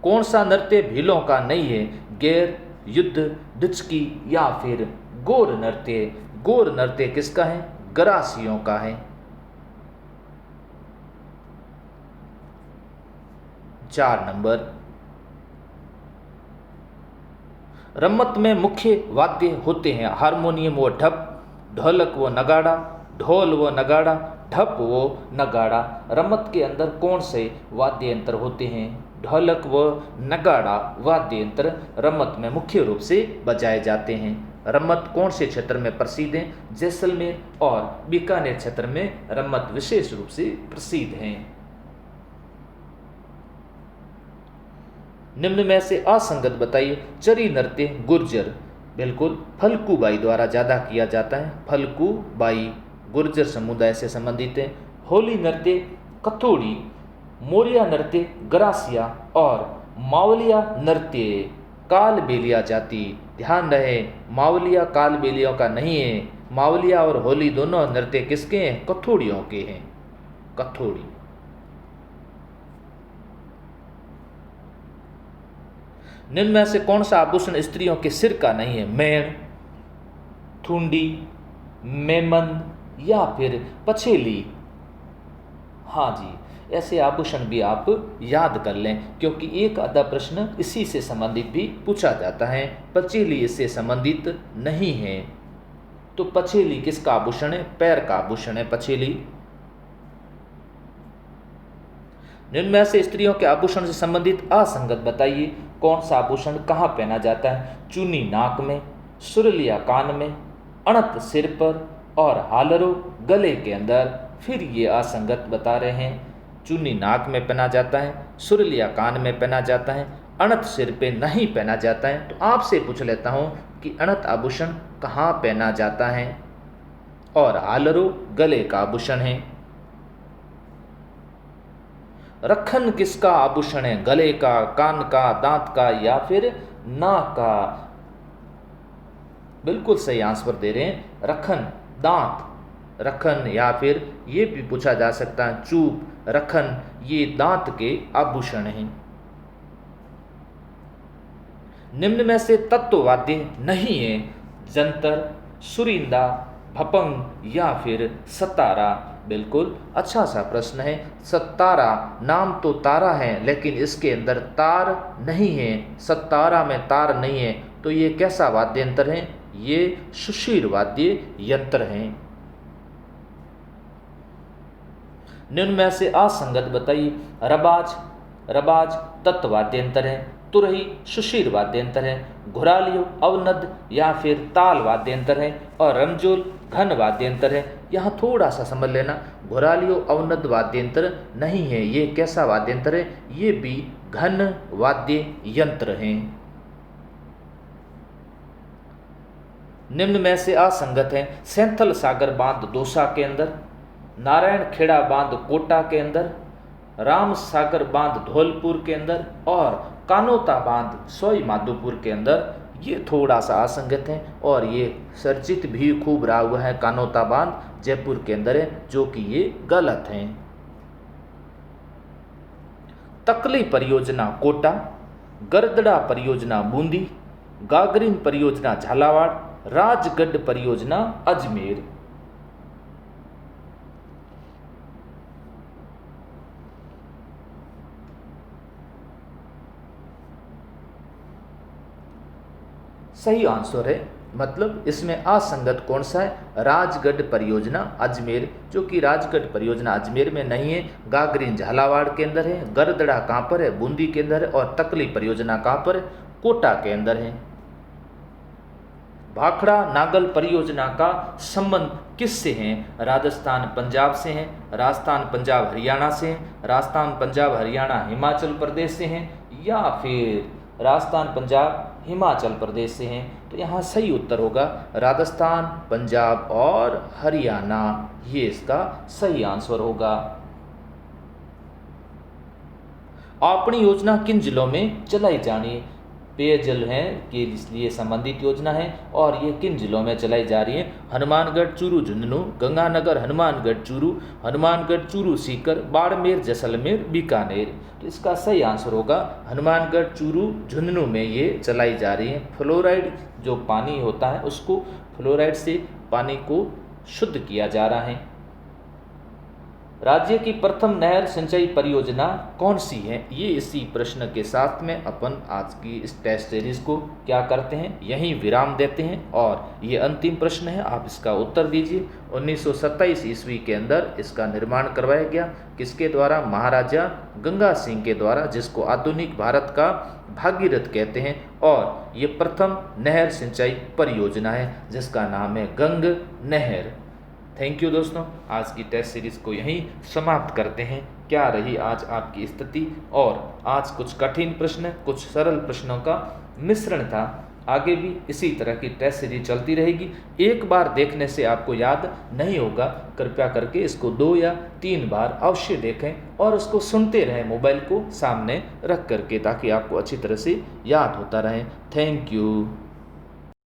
कौन सा नृत्य भीलों का नहीं है, गैर, युद्ध, डुचकी या फिर गौर नृत्य। गौर नृत्य किसका है, गरासियों का है। 4 नंबर, रम्मत में मुख्य वाद्य होते हैं हारमोनियम व ढप, ढोलक व नगाड़ा, ढोल व नगाड़ा, ढप व नगाड़ा। रम्मत के अंदर कौन से वाद्य यंत्र होते हैं, ढोलक व नगाड़ा वाद्य यंत्र रम्मत में मुख्य रूप से बजाए जाते हैं। रम्मत कौन से क्षेत्र में प्रसिद्ध है, जैसलमेर और बीकानेर क्षेत्र में रम्मत विशेष रूप से प्रसिद्ध हैं। निम्न में से असंगत बताइए। चरी नृत्य गुर्जर, बिल्कुल फल्कू बाई द्वारा ज्यादा किया जाता है, फल्कू बाई गुर्जर समुदाय से संबंधित है। होली नृत्य कथोड़ी, मोरिया नृत्य गरासिया और मावलिया नृत्य कालबेलिया जाति। ध्यान रहे मावलिया कालबेलियों का नहीं है, मावलिया और होली दोनों नृत्य किसके हैं, कथोड़ियों के हैं, कथोड़ी। निम्न में से कौन सा आभूषण स्त्रियों के सिर का नहीं है, मेण, थुंडी, मेमन या फिर पछेली। हाँ जी, ऐसे आभूषण भी आप याद कर लें क्योंकि एक आधा प्रश्न इसी से संबंधित भी पूछा जाता है। पछेली इससे संबंधित नहीं है, तो पछेली किसका आभूषण है, पैर का आभूषण है पछेली। निम्न में से स्त्रियों के आभूषण से संबंधित असंगत बताइए। कौन सा आभूषण कहाँ पहना जाता है, चूनी नाक में, सुरलिया कान में, अणत सिर पर और हालरो गले के अंदर। फिर ये असंगत बता रहे हैं, चूनी नाक में पहना जाता है, सुरलिया कान में पहना जाता है, अणत सिर पे नहीं पहना जाता है। तो आपसे पूछ लेता हूँ कि अणत आभूषण कहाँ पहना जाता है और हालरो गले का आभूषण है। रखन किसका आभूषण है, गले का, कान का, दांत का या फिर नाक का। बिल्कुल सही आंसर दे रहे हैं, रखन, दांत, रखन या फिर ये भी पूछा जा सकता है चूप, रखन, ये दांत के आभूषण हैं। निम्न में से तत्ववाद्य नहीं है, जंतर, सुरिंदा, भपंग या फिर सतारा। बिल्कुल अच्छा सा प्रश्न है। सतारा, नाम तो तारा है लेकिन इसके अंदर तार नहीं है, सतारा में तार नहीं है, तो ये कैसा वाद्य यंत्र है, ये सुशीर वाद्य यंत्र हैं। निम्न में से असंगत बताइए। रबाज, रबाज तत्वाद्य यंत्र है, तुरही सुशीर वाद्य यंत्र है, घुरालियो अवनद या फिर ताल वाद्य यंत्र है और रमजोल घन वाद्य यंत्र है। यहाँ थोड़ा सा समझ लेना, घुरालियो अवनद वाद्य यंत्र नहीं है, ये कैसा वाद्य यंत्र है, ये भी घन वाद्य यंत्र हैं। निम्न में से असंगत है। सैंथल सागर बांध दौसा के अंदर, नारायण खेड़ा बांध कोटा के अंदर, राम सागर बांध धौलपुर के अंदर और कानोता बांध सोई माधोपुर के अंदर। ये थोड़ा सा असंगत है और ये सर्जित भी खूब रहा हुआ है, कानोता बांध जयपुर के अंदर है, जो कि ये गलत है। तकली परियोजना कोटा, गरदड़ा परियोजना बूंदी, गागरीन परियोजना झालावाड़, राजगढ़ परियोजना अजमेर। सही आंसर है, मतलब इसमें असंगत कौन सा है, राजगढ़ परियोजना अजमेर, जो कि राजगढ़ परियोजना अजमेर में नहीं है, गागरीन झालावाड़ के अंदर है, गरदड़ा कहाँ पर है, बूंदी के अंदर है और तकली परियोजना कहाँ पर है, कोटा के अंदर है। भाखड़ा नागल परियोजना का संबंध किससे है, राजस्थान पंजाब से है, राजस्थान पंजाब हरियाणा से है, राजस्थान पंजाब हरियाणा हिमाचल प्रदेश से हैं या फिर राजस्थान पंजाब हिमाचल प्रदेश से हैं। तो यहाँ सही उत्तर होगा राजस्थान पंजाब और हरियाणा, ये इसका सही आंसर होगा। अपनी योजना किन जिलों में चलाई जानी है, पेयजल हैं के लिए संबंधित योजना है और ये किन जिलों में चलाई जा रही है? हनुमानगढ़, चूरू, झुंझुनू, गंगानगर, हनुमानगढ़, चूरू, सीकर, बाड़मेर, जैसलमेर, बीकानेर। तो इसका सही आंसर होगा हनुमानगढ़, चूरू, झुंझुनू में ये चलाई जा रही है। फ्लोराइड जो पानी होता है उसको फ्लोराइड से पानी को शुद्ध किया जा रहा है। राज्य की प्रथम नहर सिंचाई परियोजना कौन सी है? ये इसी प्रश्न के साथ में अपन आज की इस टेस्ट सीरीज को क्या करते हैं, यहीं विराम देते हैं। और ये अंतिम प्रश्न है, आप इसका उत्तर दीजिए। 1927 ईस्वी के अंदर इसका निर्माण करवाया गया। किसके द्वारा? महाराजा गंगा सिंह के द्वारा, जिसको आधुनिक भारत का भागीरथ कहते हैं। और ये प्रथम नहर सिंचाई परियोजना है जिसका नाम है गंग नहर। थैंक यू दोस्तों, आज की टेस्ट सीरीज को यहीं समाप्त करते हैं। क्या रही आज आपकी स्थिति? और आज कुछ कठिन प्रश्न, कुछ सरल प्रश्नों का मिश्रण था। आगे भी इसी तरह की टेस्ट सीरीज चलती रहेगी। एक बार देखने से आपको याद नहीं होगा, कृपया करके इसको 2 या 3 बार अवश्य देखें और उसको सुनते रहें मोबाइल को सामने रख करके, ताकि आपको अच्छी तरह से याद होता रहे। Thank you.